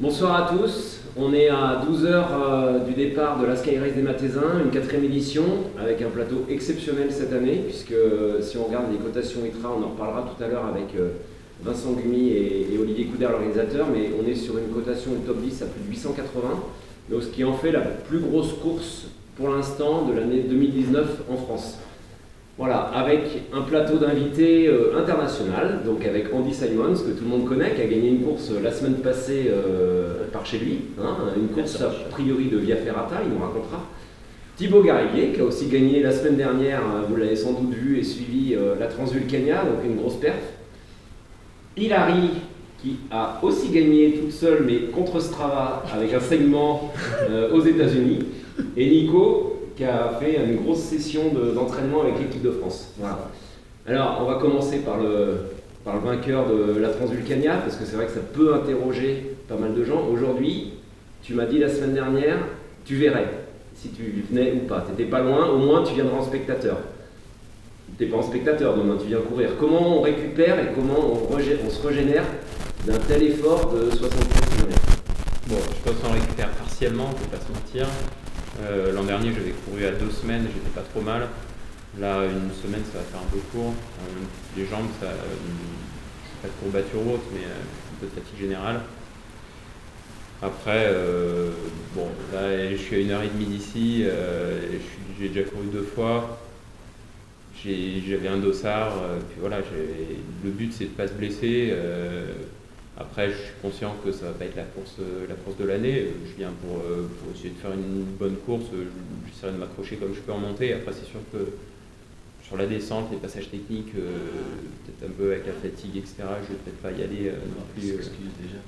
Bonsoir à tous, on est à 12 heures du départ de la Sky Race des Mathésins, une 4e édition avec un plateau exceptionnel cette année puisque si on regarde les cotations ITRA, on en reparlera tout à l'heure avec Vincent Gumi et Olivier Coudert, l'organisateur, mais on est sur une cotation du top 10 à plus de 880, donc ce qui en fait la plus grosse course pour l'instant de l'année 2019 en France. Voilà, avec un plateau d'invités international, donc avec Andy Simons, que tout le monde connaît, qui a gagné une course la semaine passée par chez lui, une course a priori de Via Ferrata, il nous racontera. Thibaut Garivier, qui a aussi gagné la semaine dernière, vous l'avez sans doute vu et suivi, la Transvulcania, donc une grosse perf. Hilary, qui a aussi gagné toute seule, mais contre Strava, avec un segment aux États-Unis. Et Nico, qui a fait une grosse session d'entraînement avec l'équipe de France. Voilà. Alors, on va commencer par le vainqueur de la Transvulcania, parce que c'est vrai que ça peut interroger pas mal de gens. Aujourd'hui, tu m'as dit la semaine dernière, tu verrais si tu venais ou pas. Tu n'étais pas loin, au moins tu viendras en spectateur. Tu n'es pas en spectateur demain, tu viens courir. Comment on récupère et comment on se régénère d'un tel effort de 75 km? Bon, je pense qu'on récupère partiellement, on ne peut pas se mentir. L'an dernier, j'avais couru à 2 semaines, j'étais pas trop mal. Là, une semaine, ça va faire un peu court. Les jambes, je suis pas de courbature ou autre, mais un peu de fatigue générale. Après, bon, là, je suis à 1h30 d'ici, j'ai déjà couru 2 fois. J'avais un dossard, puis voilà, le but c'est de pas se blesser. Après, je suis conscient que ça va pas être la course de l'année. Je viens pour essayer de faire une bonne course. J'essaierai de m'accrocher comme je peux en montée. Après, c'est sûr que sur la descente, les passages techniques, peut-être un peu avec la fatigue, etc., je vais peut-être pas y aller non plus. Des excuses déjà.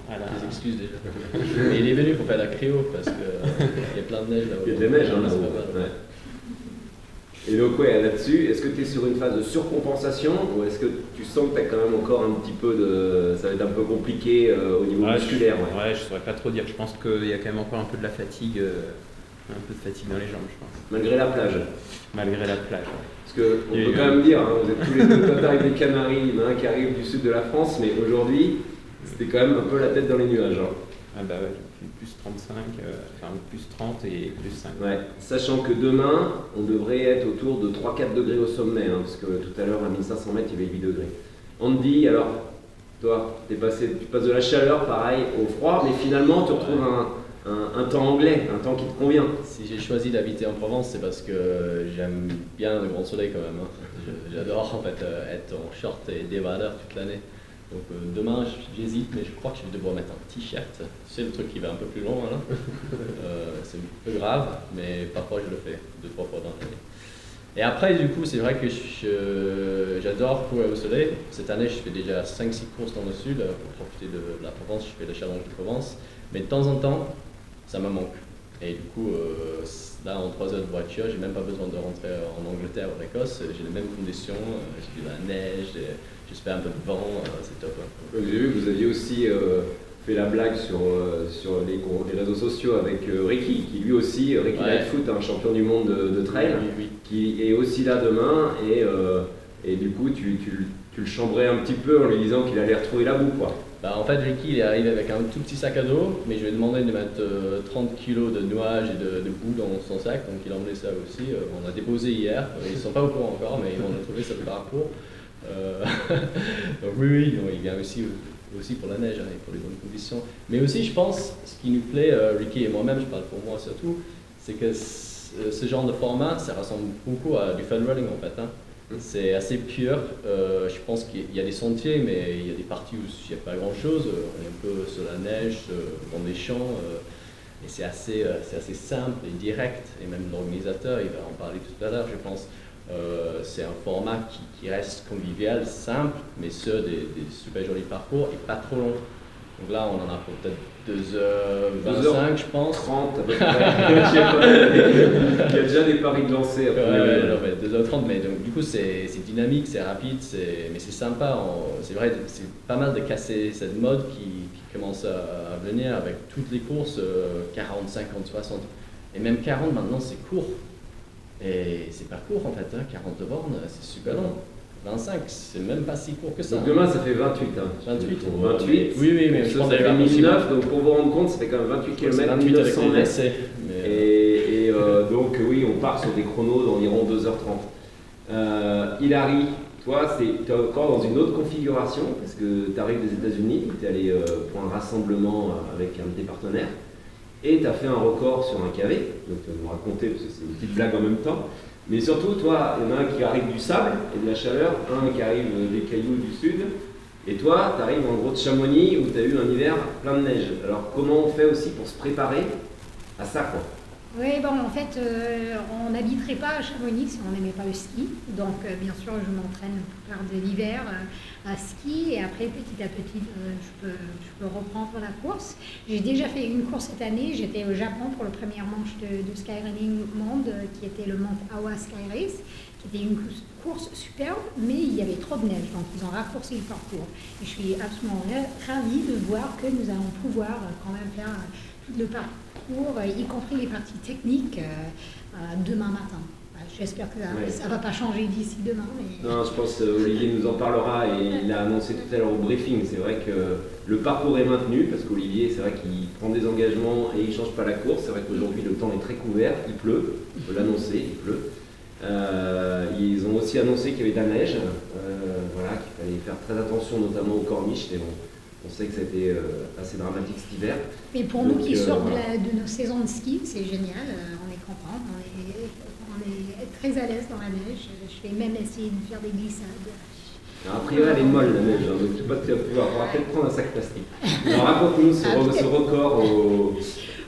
Voilà. Des excuses déjà. Mais il est venu pour faire la cryo parce qu'il y a plein de neige là-haut. Il y a de la neige c'est là-haut. pas mal. Ouais. Et donc là-dessus, est-ce que tu es sur une phase de surcompensation ou est-ce que tu sens que tu as quand même encore un petit peu de... ça va être un peu compliqué au niveau musculaire? Ouais, je saurais pas trop dire. Je pense qu'il y a quand même encore un peu de la fatigue, dans les jambes, je pense. Malgré la plage? Malgré la plage, ouais. Parce qu'on peut quand même dire, vous êtes tous les deux quand t'arrives des Canaries, il y en a un qui arrive du sud de la France, mais aujourd'hui, c'était quand même un peu la tête dans les nuages. Ah bah ouais, j'ai fait plus 35, plus 30 et plus 5. Ouais, sachant que demain, on devrait être autour de 3-4 degrés au sommet, parce que tout à l'heure, à 1500 mètres, il y avait 8 degrés. Andy, alors, toi, tu passes de la chaleur, pareil, au froid, mais finalement, tu retrouves un temps anglais, un temps qui te convient. Si j'ai choisi d'habiter en Provence, c'est parce que j'aime bien le grand soleil quand même. J'adore en fait être en short et débardeur toute l'année. Donc demain, j'hésite, mais je crois que je vais devoir mettre un t-shirt. C'est le truc qui va un peu plus long, là. C'est un peu grave, mais parfois je le fais 2-3 fois dans l'année. Et après, du coup, c'est vrai que j'adore courir au soleil. Cette année, je fais déjà 5-6 courses dans le sud pour profiter de la Provence. Je fais le challenge de Provence. Mais de temps en temps, ça me manque. Et du coup, là, en 3 heures de voiture, j'ai même pas besoin de rentrer en Angleterre ou en Écosse. J'ai les mêmes conditions, j'ai de la neige, j'espère un peu de vent, c'est top. J'ai vu que vous aviez aussi fait la blague sur les réseaux sociaux avec Ricky, qui lui aussi, Ricky Lightfoot, un champion du monde de trail, Oui. qui est aussi là demain, et du coup, tu le chambrais un petit peu en lui disant qu'il allait retrouver la boue, quoi. Bah, en fait, Ricky, il est arrivé avec un tout petit sac à dos, mais je lui ai demandé de mettre 30 kg de nuages et de boue dans son sac, donc il a emmené ça aussi. On a déposé hier, ils ne sont pas au courant encore, mais ils vont trouver ça le parcours. Donc oui, il vient aussi pour la neige et pour les bonnes conditions. Mais aussi, je pense, ce qui nous plaît, Ricky et moi-même, je parle pour moi surtout, c'est que ce genre de format, ça ressemble beaucoup à du fun running en fait. C'est assez pur. Je pense qu'il y a des sentiers, mais il y a des parties où il n'y a pas grand-chose. On est un peu sur la neige, dans des champs, et c'est assez simple et direct. Et même l'organisateur, il va en parler tout à l'heure, je pense. C'est un format qui reste convivial, simple, mais sur des super jolis parcours et pas trop long. Donc là, on en a pour peut-être 2h25, je pense. 30 à peu près. Il y a déjà des paris de lancer après. Ouais, 2h30, mais donc du coup, c'est dynamique, c'est rapide, mais c'est sympa. C'est vrai, c'est pas mal de casser cette mode qui commence à venir avec toutes les courses 40, 50, 60. Et même 40 maintenant, c'est court. Et c'est pas court en fait, 40 bornes, c'est super long. 25, c'est même pas si court que ça. Donc demain, ça fait 28. 28. 28. Oui, mais ça fait 1009, donc pour vous rendre compte, ça fait quand même 28 km, 28 1900 avec les mètres. essais. Donc oui, on part sur des chronos d'environ 2h30. Hilary, toi, tu es encore dans une autre configuration, parce que tu arrives des États-Unis, tu es allé pour un rassemblement avec un de tes partenaires, et tu as fait un record sur un KV, donc tu vas nous raconter, parce que c'est une petite blague en même temps. Mais surtout, toi, il y en a un qui arrive du sable et de la chaleur, un qui arrive des cailloux du sud, et toi, tu arrives en gros de Chamonix où tu as eu un hiver plein de neige. Alors comment on fait aussi pour se préparer à ça, quoi? Oui, bon, en fait, on n'habiterait pas à Chamonix si on n'aimait pas le ski. Donc, bien sûr, je m'entraîne pour faire de l'hiver à ski. Et après, petit à petit, je peux reprendre la course. J'ai déjà fait une course cette année. J'étais au Japon pour le premier manche de Skyrunning Monde, qui était le Mont Awa Sky Race, qui était une course superbe, mais il y avait trop de neige. Donc, ils ont raccourci le parcours. Et je suis absolument ravie de voir que nous allons pouvoir quand même faire tout le parcours, y compris les parties techniques, demain matin. J'espère que ça ne va pas changer d'ici demain. Mais... Non, je pense qu'Olivier nous en parlera et il l'a annoncé tout à l'heure au briefing. C'est vrai que le parcours est maintenu parce qu'Olivier, c'est vrai qu'il prend des engagements et il ne change pas la course. C'est vrai qu'aujourd'hui, le temps est très couvert, il pleut, on peut l'annoncer, il pleut. Ils ont aussi annoncé qu'il y avait de la neige, voilà, qu'il fallait faire très attention, notamment aux corniches. On sait que c'était assez dramatique cet hiver. Mais pour nous qui sortent de nos saisons de ski, c'est génial, on est contents, on est très à l'aise dans la neige. Je vais même essayer de faire des glissades. Alors, a priori, elle est molle la neige, donc je ne sais pas si tu vas pouvoir. On va peut-être prendre un sac plastique. Alors raconte-nous ce record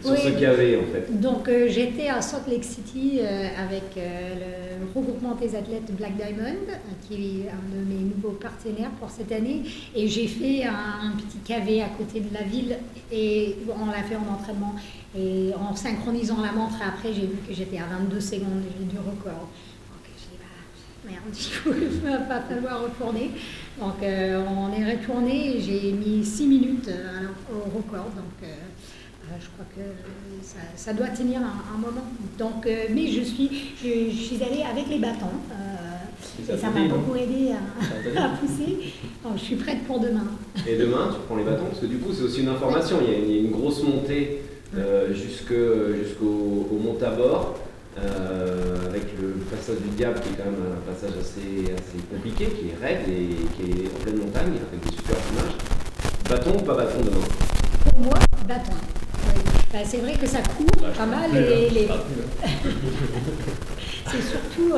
sur ce KV en fait. Donc j'étais à Salt Lake City avec le regroupement des athlètes Black Diamond, qui est un de mes nouveaux partenaires pour cette année, et j'ai fait un petit KV à côté de la ville et on l'a fait en entraînement et en synchronisant la montre. Après j'ai vu que j'étais à 22 secondes du record. Donc j'ai dit merde, il va pas falloir retourner. Donc on est retourné et j'ai mis 6 minutes au record. Donc je crois que ça doit tenir un moment. Donc, mais je suis allée avec les bâtons. Et ça m'a beaucoup aidé à pousser. Donc, je suis prête pour demain. Et demain, tu prends les bâtons? Parce que du coup, c'est aussi une information. Il y a une grosse montée jusqu'au Mont Tabor, avec le passage du Diable, qui est quand même un passage assez compliqué, qui est raide et qui est en pleine montagne, avec des super images. Bâton ou pas bâton demain? Pour moi, bâton. Oui. C'est vrai que ça court pas mal. C'est surtout.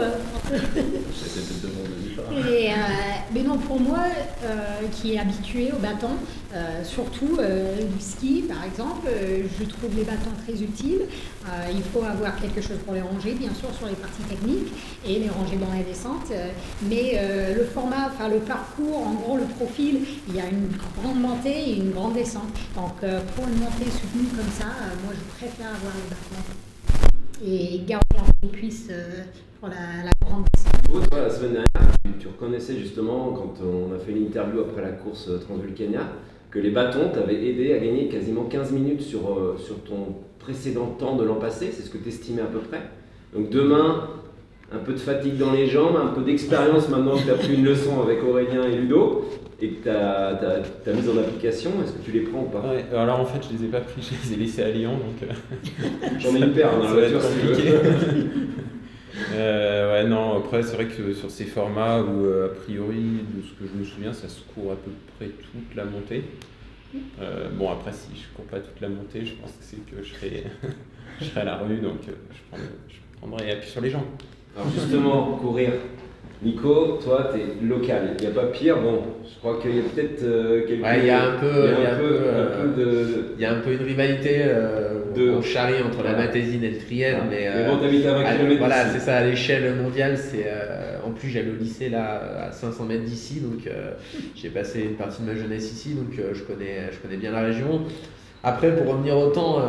Mais non, pour moi, qui est habitué au bâton, surtout du ski par exemple, je trouve les bâtons très utiles. Il faut avoir quelque chose pour les ranger, bien sûr, sur les parties techniques et les ranger dans la descente. Mais le format, enfin le parcours, en gros, le profil, il y a une grande montée et une grande descente. Donc pour une montée soutenue comme ça, moi je préfère avoir les bâtons et garder les cuisses pour la grande descente. Toi, la semaine dernière, tu reconnaissais justement, quand on a fait une interview après la course Transvulcania, que les bâtons t'avaient aidé à gagner quasiment 15 minutes sur ton précédent temps de l'an passé, c'est ce que tu estimais à peu près. Donc demain, un peu de fatigue dans les jambes, un peu d'expérience maintenant que tu as pris une leçon avec Aurélien et Ludo, et que tu as mis en application, est-ce que tu les prends ou pas? Ouais, alors en fait je les ai pas pris, je les ai laissés à Lyon, donc j'en ai une paire dans la voiture si tu veux. Ouais, non, après c'est vrai que sur ces formats où a priori, de ce que je me souviens, ça se court à peu près toute la montée. Bon, après si je cours pas toute la montée, je pense que c'est que je serai à la rue, donc je prendrai appui sur les jambes. Alors justement, courir. Nico, toi, tu es local. Il n'y a pas pire. Bon, je crois qu'il y a peut-être quelques... Ouais, il y a un peu une rivalité on charrie entre la Matésine et le Triel. Mais bon, t'habites à 20 km voilà, d'ici. c'est ça, à l'échelle mondiale. En plus, j'allais au lycée là, à 500 mètres d'ici. Donc, j'ai passé une partie de ma jeunesse ici. Donc, je connais bien la région. Après, pour revenir au temps,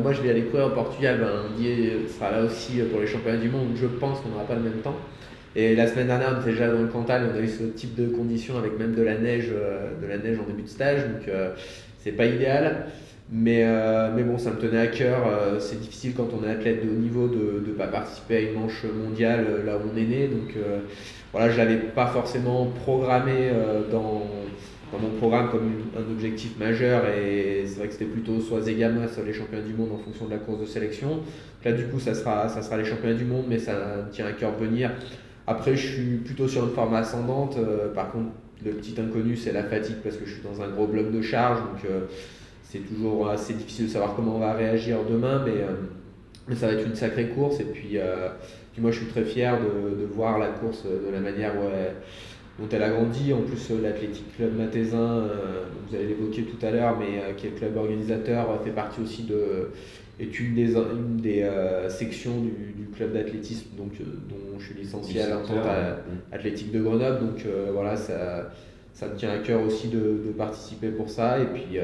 moi, je vais aller courir au Portugal. Didier sera là aussi pour les championnats du monde. Je pense qu'on n'aura pas le même temps. Et la semaine dernière, on était déjà dans le Cantal, on a eu ce type de conditions avec même de la neige en début de stage, donc c'est pas idéal. Mais bon, ça me tenait à cœur. C'est difficile quand on est athlète de haut niveau de ne pas participer à une manche mondiale là où on est né. Donc voilà, je ne l'avais pas forcément programmé dans mon programme comme un objectif majeur. Et c'est vrai que c'était plutôt soit Zegama, soit les championnats du monde en fonction de la course de sélection. Donc là, du coup, ça sera les championnats du monde, mais ça me tient à cœur de venir. Après, je suis plutôt sur une forme ascendante. Par contre, le petit inconnu, c'est la fatigue parce que je suis dans un gros bloc de charge. Donc c'est toujours assez difficile de savoir comment on va réagir demain, mais ça va être une sacrée course. Et puis moi, je suis très fier de voir la course de la manière dont elle a grandi. En plus, l'Athletic Club Mathézin, vous allez l'évoquer tout à l'heure, mais qui est le club organisateur, fait partie aussi est une des sections du club d'athlétisme dont je suis licencié à l'entente athlétique de Grenoble. Donc voilà, ça me tient à cœur aussi de participer pour ça. Et puis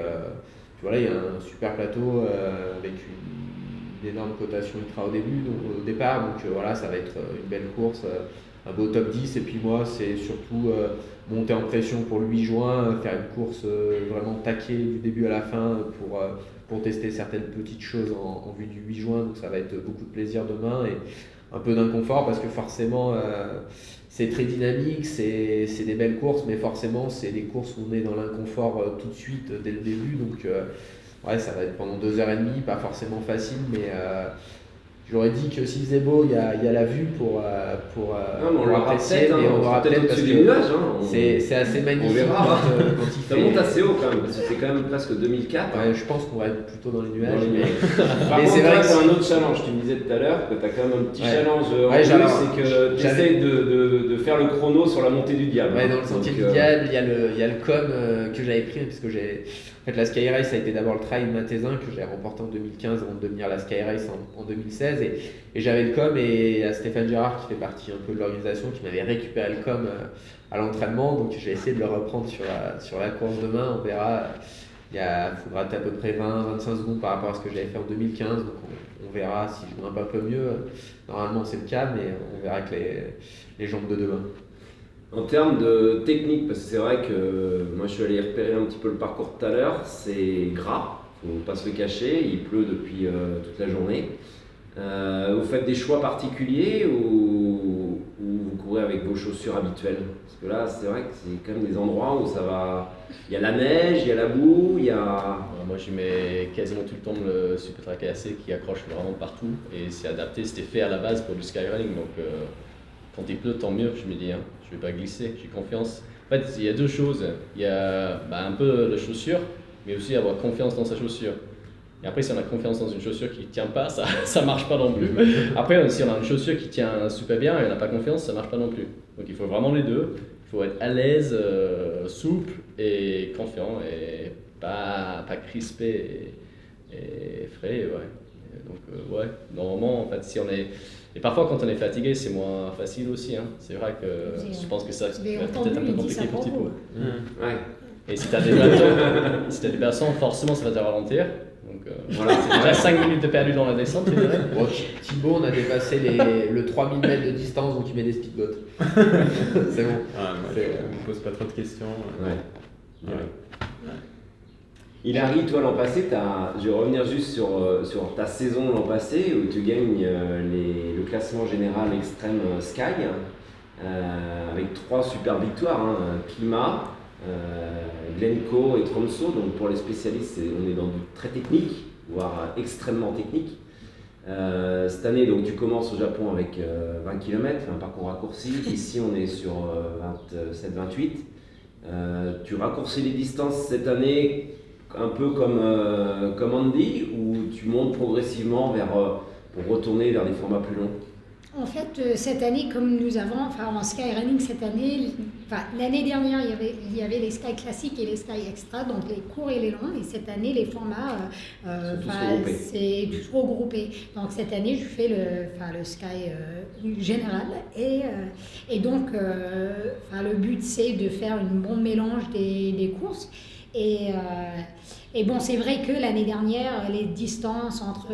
voilà, il y a un super plateau avec une énorme cotation ultra au départ. Donc voilà, ça va être une belle course, un beau top 10. Et puis moi, c'est surtout monter en pression pour le 8 juin, faire une course vraiment taquée du début à la fin pour tester certaines petites choses en vue du 8 juin. Donc ça va être beaucoup de plaisir demain et un peu d'inconfort parce que forcément c'est très dynamique, c'est des belles courses, mais forcément c'est des courses où on est dans l'inconfort tout de suite dès le début. Donc ouais, ça va être pendant 2h30, pas forcément facile, mais j'aurais dit que s'il faisait beau, il y a la vue pour apprécier, mais on l'aura peut-être parce que nuages, c'est assez magnifique verra. quand il Ça fait. monte assez haut quand même, parce que c'est quand même presque 2004. Ouais, je pense qu'on va être plutôt dans les nuages. Dans les mais- nuages. Par mais contre, c'est vrai toi, que c'est un autre challenge. Tu me disais tout à l'heure que tu as quand même un petit Ouais. challenge en Ouais, plus, j'avais- c'est que tu essaies de faire le chrono sur la montée du diable. Ouais, dans le sentier Donc, du diable, il y a le com que j'avais pris, puisque en fait, la Sky Race a été d'abord le trail Mathézin que j'ai remporté en 2015 avant de devenir la Sky Race en 2016. Et j'avais le com et il y a Stéphane Gérard qui fait partie un peu de l'organisation qui m'avait récupéré le com à l'entraînement. Donc j'ai essayé de le reprendre sur la course demain. On verra. Il faudra à peu près 20-25 secondes par rapport à ce que j'avais fait en 2015. Donc on verra si je grimpe un peu mieux. Normalement c'est le cas, mais on verra avec les jambes de demain. En termes de technique, parce que c'est vrai que moi je suis allé repérer un petit peu le parcours tout à l'heure, c'est gras, faut pas se le cacher, il pleut depuis toute la journée. Vous faites des choix particuliers ou vous courez avec vos chaussures habituelles? Parce que là c'est vrai que c'est quand même des endroits où ça va. Il y a la neige, il y a la boue, il y a. Moi, je mets quasiment tout le temps le Super Track AC qui accroche vraiment partout et c'est adapté, c'était fait à la base pour du skyrunning. Donc, quand il pleut, tant mieux, je me dis, hein, je vais pas glisser, j'ai confiance. En fait, il y a deux choses. Il y a un peu la chaussure, mais aussi avoir confiance dans sa chaussure. Et après, si on a confiance dans une chaussure qui ne tient pas, ça marche pas non plus. Après, si on a une chaussure qui tient super bien et on n'a pas confiance, ça marche pas non plus. Donc, il faut vraiment les deux. Il faut être à l'aise, souple et confiant et pas crispé et frais. Ouais. Et donc, ouais, normalement, en fait, si on est. Et parfois, quand on est fatigué, c'est moins facile aussi. Hein. C'est vrai que je pense que ça va J'ai peut-être entendu, un peu il dit compliqué ça pour pour Thibaut. vous. Ouais. Et si tu as des bâtons, forcément, ça va te ralentir. Donc, voilà, c'est déjà 5 minutes de perdu dans la descente, je dirais. Bon, Thibaut, on a dépassé le 3000 mètres de distance, donc il met des speedboats. C'est bon. Ah, moi, je me pose pas trop de questions. Ouais. Hilary, toi l'an passé, je vais revenir juste sur ta saison l'an passé où tu gagnes le classement général extrême Sky avec 3 super victoires, hein, Climat, Glencoe et Tromsø. Donc pour les spécialistes, on est dans du très technique, voire extrêmement technique. Cette année, donc, tu commences au Japon avec 20 km, un parcours raccourci. Ici, on est sur 27-28. Tu raccourcis les distances cette année un peu comme Andy, ou tu montes progressivement pour retourner vers des formats plus longs? En fait, cette année, comme nous avons, en skyrunning cette année, l'année dernière, il y avait les sky classiques et les sky extra, donc les courts et les longs. Et cette année, les formats, c'est tous regroupé. Donc cette année, je fais le sky général. Et donc, le but, c'est de faire un bon mélange des courses. Et Et bon, c'est vrai que l'année dernière, les distances entre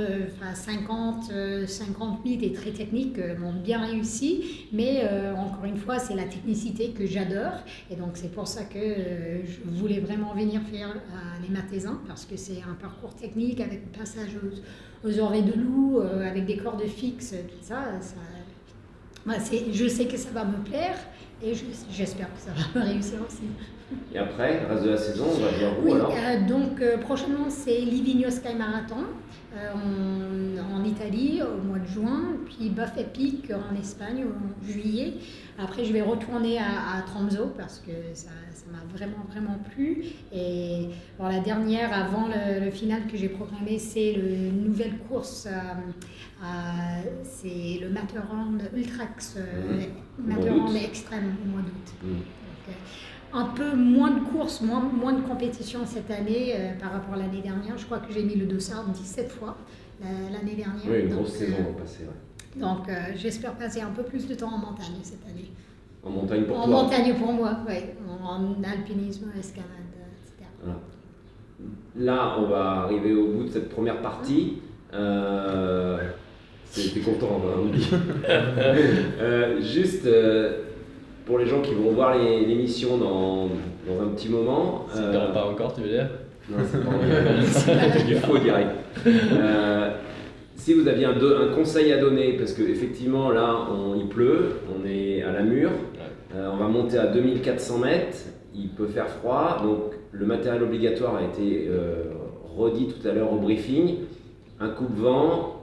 50, 58 et très techniques m'ont bien réussi. Mais encore une fois, c'est la technicité que j'adore. Et donc, c'est pour ça que je voulais vraiment venir faire les Matézins, parce que c'est un parcours technique avec passage aux oreilles de loup, avec des cordes fixes, tout ça. Je sais que ça va me plaire et j'espère que ça va me réussir aussi. Et après, le reste de la saison, on va dire où Oui, alors? donc prochainement c'est Livigno Sky Marathon en Italie au mois de juin, puis Buffet Peak en Espagne en juillet. Après je vais retourner à Tromsø parce que ça m'a vraiment plu. Et bon, la dernière avant le final que j'ai programmé, c'est une nouvelle course, c'est le Matterhorn Ultrax Matterhorn Extrême au mois d'août. Donc, un peu moins de courses, moins de compétition cette année par rapport à l'année dernière. Je crois que j'ai mis le dossard 17 fois l'année dernière. Oui, une grosse saison va passer. Ouais. Donc j'espère passer un peu plus de temps en montagne cette année. En montagne pour toi? En montagne pour moi, oui. En alpinisme, escalade, etc. Voilà. Là, on va arriver au bout de cette première partie. T'es content, hein, juste pour les gens qui vont voir l'émission dans un petit moment. C'est pas encore, tu veux dire? Non, c'est pas encore. C'est du faux direct. Si vous aviez un conseil à donner, parce qu'effectivement là il pleut, on est à la Mure, on va monter à 2400 mètres, il peut faire froid, donc le matériel obligatoire a été redit tout à l'heure au briefing, un coupe-vent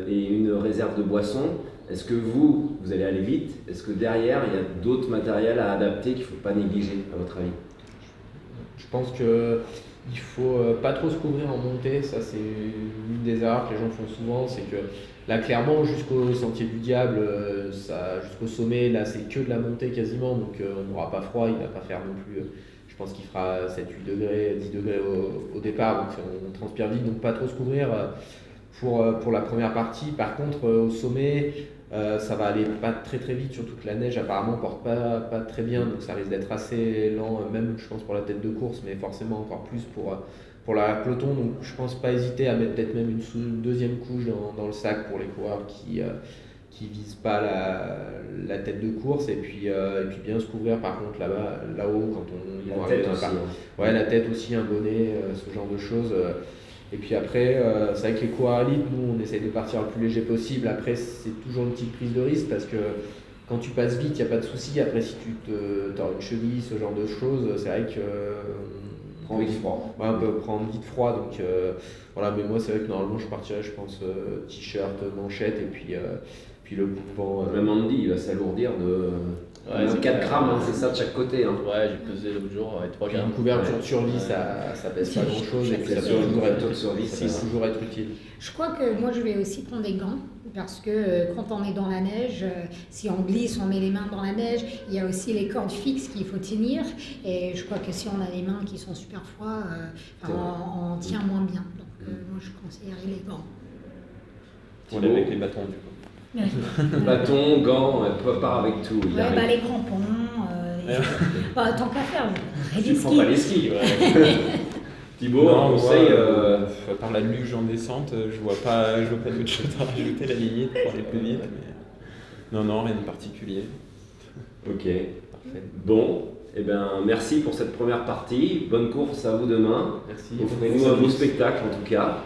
et une réserve de boissons. Est-ce que vous allez aller vite? Est-ce que derrière il y a d'autres matériels à adapter qu'il ne faut pas négliger à votre avis? Je pense qu'il faut pas trop se couvrir en montée, ça c'est une des erreurs que les gens font souvent, c'est que là clairement jusqu'au Sentier du Diable, jusqu'au sommet, là c'est que de la montée quasiment, donc on n'aura pas froid, il ne va pas faire non plus, je pense qu'il fera 7-8 degrés, 10 degrés au départ, donc on transpire vite, donc pas trop se couvrir pour la première partie. Par contre au sommet, ça va aller pas très vite, surtout que la neige apparemment porte pas très bien, donc ça risque d'être assez lent, même je pense pour la tête de course, mais forcément encore plus pour la peloton. Donc je pense pas hésiter à mettre peut-être même une deuxième couche dans le sac pour les coureurs qui visent pas la tête de course, et puis bien se couvrir par contre là-haut quand ils vont arriver dans le parc. Ouais, la tête aussi, un bonnet, ce genre de choses. Et puis après, c'est vrai que les coureurs élites, nous on essaye de partir le plus léger possible. Après, c'est toujours une petite prise de risque parce que quand tu passes vite, il n'y a pas de souci. Après, si tu tords une cheville, ce genre de choses, c'est vrai que. Prends vite froid. Ouais, on peut prendre vite froid. Donc voilà, mais moi, c'est vrai que normalement, je partirais, je pense, t-shirt, manchette et puis le coupe-vent. Même Andy, il va s'alourdir de 4 grammes, hein, c'est ça de chaque côté. Hein. Ouais, j'ai pesé l'autre jour, 3 grammes. Une couverture sur vie, ça pèse pas grand-chose. Et puis ça peut toujours être utile. Je crois que moi je vais aussi prendre des gants parce que quand on est dans la neige, si on glisse, on met les mains dans la neige, il y a aussi les cordes fixes qu'il faut tenir, et je crois que si on a les mains qui sont super froides, on tient moins bien. Donc moi je conseillerais les gants. On est avec les bâtons du coup. Bâton, gants, pas part avec tout. Les crampons, tant qu'à faire, tu prends pas les skis. Ouais. Thibaut, un conseil à part la luge en descente, je vois pas d'autre chose à rajouter la limite pour aller plus vite. Mais... Non, rien de particulier. Ok, parfait. Bon, merci pour cette première partie. Bonne course à vous demain. Merci. Offrez-nous un beau spectacle en tout cas.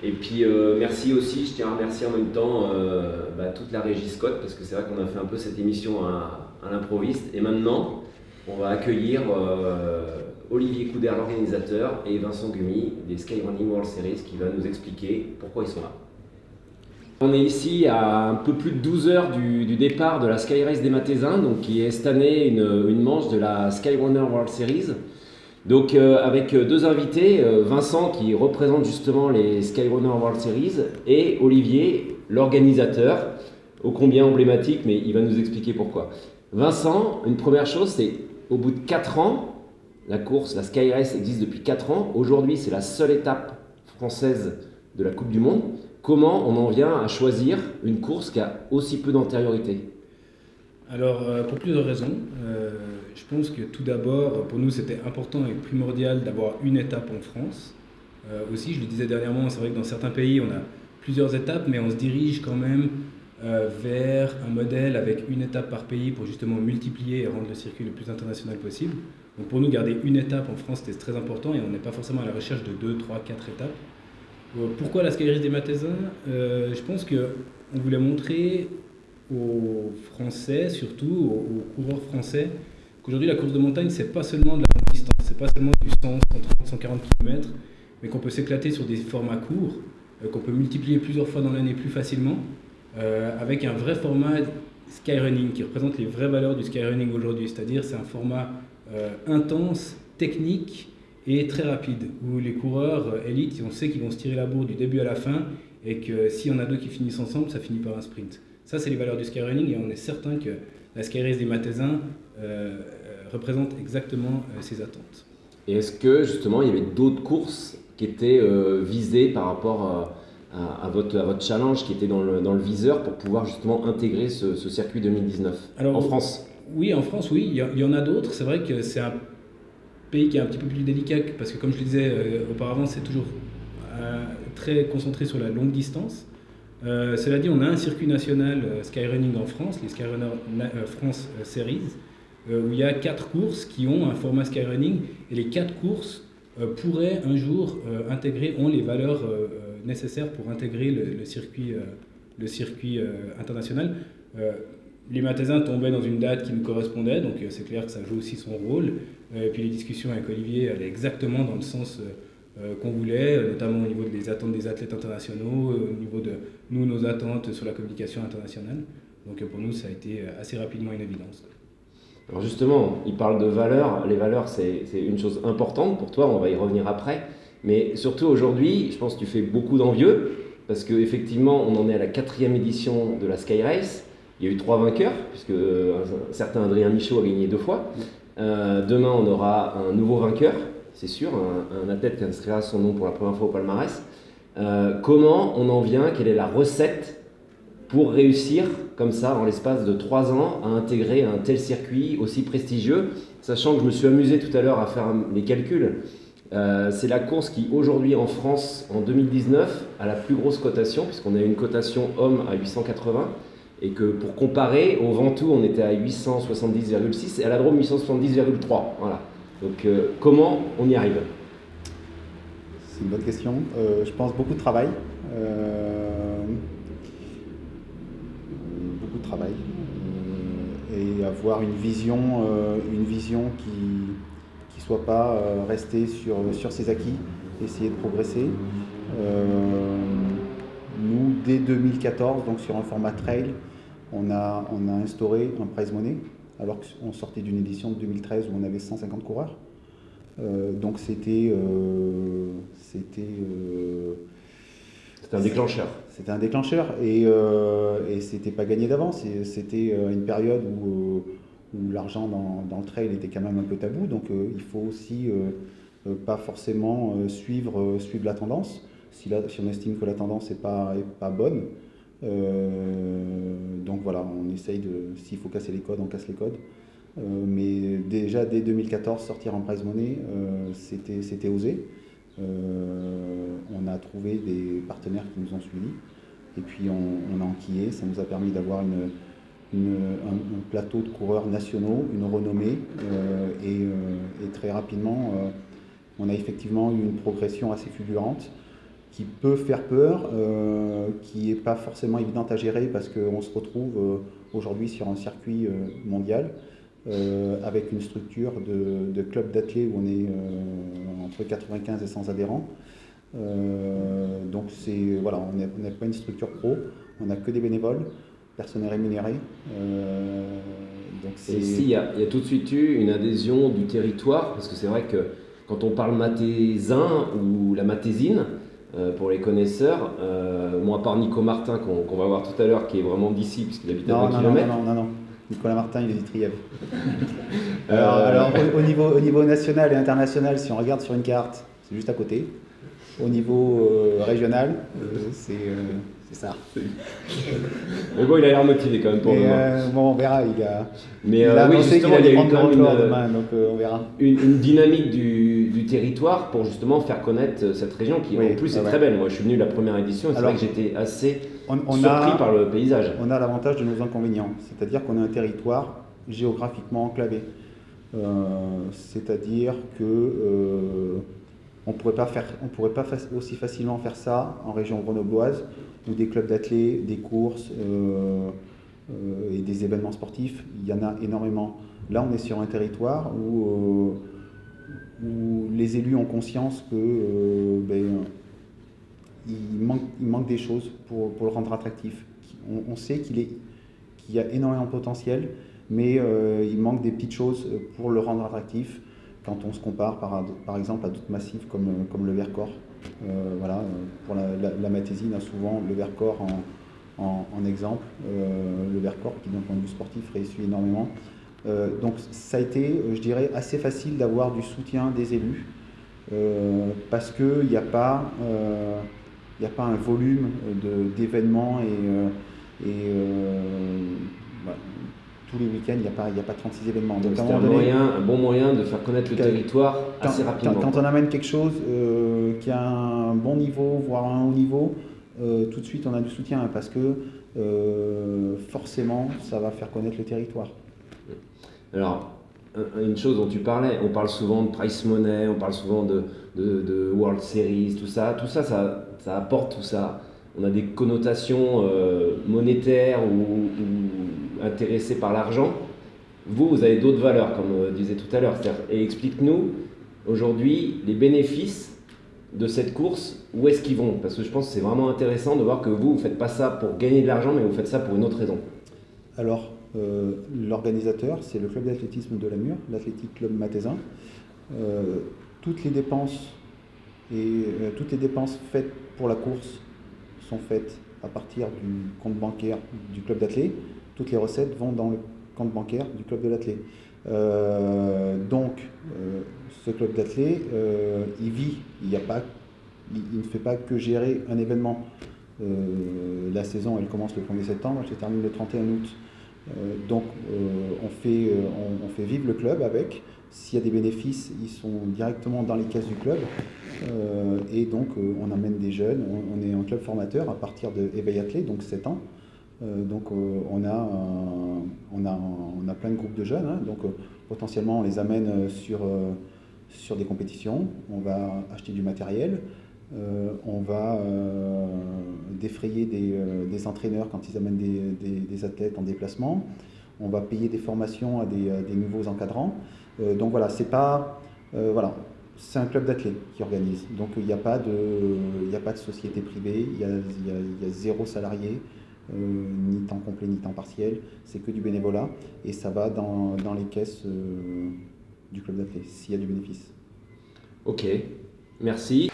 Et puis merci aussi, je tiens à remercier en même temps toute la régie Scott, parce que c'est vrai qu'on a fait un peu cette émission à l'improviste. Et maintenant, on va accueillir Olivier Couder, l'organisateur, et Vincent Gumi des Skyrunning World Series, qui va nous expliquer pourquoi ils sont là. On est ici à un peu plus de 12 heures du départ de la Sky Race des Matézins, donc qui est cette année une manche de la Skyrunner World Series. Donc avec deux invités, Vincent qui représente justement les Skyrunner World Series et Olivier, l'organisateur, ô combien emblématique, mais il va nous expliquer pourquoi. Vincent, une première chose, c'est au bout de 4 ans, la course, la Sky Race existe depuis 4 ans. Aujourd'hui, c'est la seule étape française de la Coupe du Monde. Comment on en vient à choisir une course qui a aussi peu d'antériorité ? Alors, pour plusieurs raisons. je pense que tout d'abord, pour nous, c'était important et primordial d'avoir une étape en France. Aussi, je le disais dernièrement, c'est vrai que dans certains pays, on a plusieurs étapes, mais on se dirige quand même vers un modèle avec une étape par pays pour justement multiplier et rendre le circuit le plus international possible. Donc pour nous, garder une étape en France, c'était très important et on n'est pas forcément à la recherche de 2, 3, 4 étapes. Pourquoi la Sky Race des Mathésins? Je pense qu'on voulait montrer aux Français, surtout aux coureurs français, qu'aujourd'hui la course de montagne, c'est pas seulement de la longue distance, c'est pas seulement du 100, 130, 140 km, mais qu'on peut s'éclater sur des formats courts, qu'on peut multiplier plusieurs fois dans l'année plus facilement, avec un vrai format skyrunning qui représente les vraies valeurs du skyrunning aujourd'hui, c'est-à-dire c'est un format intense, technique et très rapide, où les coureurs élites, on sait qu'ils vont se tirer la bourre du début à la fin, et que s'il y en a deux qui finissent ensemble, ça finit par un sprint. Ça, c'est les valeurs du skyrunning, et on est certain que la Sky Race des Mathésins représente exactement ces attentes. Et est-ce que justement il y avait d'autres courses qui étaient visées par rapport à votre challenge, qui était dans le viseur pour pouvoir justement intégrer ce circuit 2019 en France? Oui, en France, oui, il y en a d'autres. C'est vrai que c'est un pays qui est un petit peu plus délicat parce que, comme je le disais auparavant, c'est toujours très concentré sur la longue distance. Cela dit, on a un circuit national skyrunning en France, les Skyrunner France Series, où il y a 4 courses qui ont un format skyrunning, et les 4 courses pourraient un jour ont les valeurs nécessaires pour intégrer le circuit international. Les Mathésins tombaient dans une date qui nous correspondait, donc c'est clair que ça joue aussi son rôle. Et puis les discussions avec Olivier allaient exactement dans le sens qu'on voulait, notamment au niveau des attentes des athlètes internationaux, au niveau de nos attentes sur la communication internationale. Donc pour nous, ça a été assez rapidement une évidence. Alors justement, il parle de valeurs. Les valeurs, c'est une chose importante pour toi, on va y revenir après. Mais surtout aujourd'hui, je pense que tu fais beaucoup d'envieux, parce qu'effectivement, on en est à la 4e édition de la Sky Race. Il y a eu 3 vainqueurs, puisque un certain Adrien Michaud a gagné 2 fois. Demain, on aura un nouveau vainqueur, c'est sûr, un athlète qui inscrira son nom pour la première fois au palmarès. Comment on en vient? Quelle est la recette pour réussir comme ça, en l'espace de 3 ans, à intégrer un tel circuit aussi prestigieux, sachant que je me suis amusé tout à l'heure à faire les calculs. C'est la course qui, aujourd'hui en France, en 2019, a la plus grosse cotation, puisqu'on a une cotation homme à 880, et que pour comparer, au Ventoux, on était à 870,6 et à la Drôme 870,3. Voilà. Donc comment on y arrive? C'est une bonne question. Je pense beaucoup de travail. Et avoir une vision qui soit pas restée sur ses acquis, essayer de progresser. Nous, dès 2014, donc sur un format trail, on a instauré un prize money, alors qu'on sortait d'une édition de 2013 où on avait 150 coureurs. Donc c'était un déclencheur. C'était un déclencheur et c'était pas gagné d'avance. C'était une période où l'argent dans le trail était quand même un peu tabou. Donc il faut aussi pas forcément suivre la tendance. Si on estime que la tendance n'est pas bonne. Donc voilà, on essaye s'il faut casser les codes, on casse les codes. Mais déjà dès 2014, sortir en prize money, c'était osé. On a trouvé des partenaires qui nous ont suivis et puis on a enquillé. Ça nous a permis d'avoir un plateau de coureurs nationaux, une renommée et très rapidement on a effectivement eu une progression assez fulgurante qui peut faire peur, qui n'est pas forcément évidente à gérer parce qu'on se retrouve aujourd'hui sur un circuit mondial avec une structure de club d'athlètes où on est entre 95 et 100 adhérents. Donc voilà, on n'est pas une structure pro, on n'a que des bénévoles, personne n'est rémunéré. Donc et ici, il y a tout de suite eu une adhésion du territoire, parce que c'est vrai que quand on parle mathésin ou la mathésine, pour les connaisseurs, moi à part Nico Martin qu'on va voir tout à l'heure, qui est vraiment d'ici puisqu'il habite à 20 km. Non. Nicolas Martin, il est du Trièves. Alors au niveau national et international, si on regarde sur une carte, c'est juste à côté. Au niveau régional, c'est C'est ça. Mais bon, il a l'air motivé quand même pour Mais, demain. bon, on verra. Il a Mais oui, oui, justement, il y a eu prendre quand le même record demain, donc on verra. une dynamique du territoire pour justement faire connaître cette région qui Oui, en plus est ouais. très belle. Moi je suis venu la première édition et c'est Alors, vrai que j'étais assez On surpris a, par le paysage. on a l'avantage de nos inconvénients, c'est-à-dire qu'on a un territoire géographiquement enclavé. C'est-à-dire que on pourrait pas aussi facilement faire ça en région grenobloise, où des clubs d'athlètes, des courses et des événements sportifs, il y en a énormément. Là, on est sur un territoire où les élus ont conscience que il manque des choses pour le rendre attractif. On sait qu'il y a énormément de potentiel, mais il manque des petites choses pour le rendre attractif quand on se compare par exemple à d'autres massifs comme le Vercors. Voilà, pour la Matésine a souvent le Vercors en exemple. Le Vercors qui d'un point de vue sportif réussit énormément. Donc ça a été, je dirais, assez facile d'avoir du soutien des élus parce qu'il n'y a pas un volume d'événements bah, tous les week-ends, il n'y a pas 36 événements. Donc à un c'était moment donné, un bon moyen de faire connaître le territoire assez rapidement. quand on amène quelque chose qui a un bon niveau, voire un haut niveau, tout de suite on a du soutien parce que forcément ça va faire connaître le territoire. Alors, une chose dont tu parlais, on parle souvent de prize money, on parle souvent de World Series, tout ça, ça apporte tout ça. On a des connotations monétaires ou intéressées par l'argent. Vous avez d'autres valeurs, comme on disait tout à l'heure. Et explique-nous, aujourd'hui, les bénéfices de cette course, où est-ce qu'ils vont? Parce que je pense que c'est vraiment intéressant de voir que vous ne faites pas ça pour gagner de l'argent, mais vous faites ça pour une autre raison. Alors, l'organisateur, c'est le club d'athlétisme de Lamure, l'Athletic Club Mathézin. Toutes les dépenses faites pour la course sont faites à partir du compte bancaire du club d'athlètes. Toutes les recettes vont dans le compte bancaire du club de l'athlète. Donc, ce club d'athlètes, il vit. Il ne fait pas que gérer un événement. La saison, elle commence le 1er septembre, elle se termine le 31 août. Donc on fait vivre le club avec. S'il y a des bénéfices, ils sont directement dans les caisses du club. Et donc on amène des jeunes. On est un club formateur à partir de éveil athlète, donc 7 ans. Donc on a plein de groupes de jeunes. Hein. Donc potentiellement on les amène sur des compétitions. On va acheter du matériel. On va défrayer des entraîneurs quand ils amènent des athlètes en déplacement. On va payer des formations à des nouveaux encadrants. Donc voilà, c'est un club d'athlètes qui organise. Donc il n'y a pas de société privée, il y a 0 salarié, ni temps complet ni temps partiel. C'est que du bénévolat et ça va dans les caisses du club d'athlètes s'il y a du bénéfice. Ok, merci.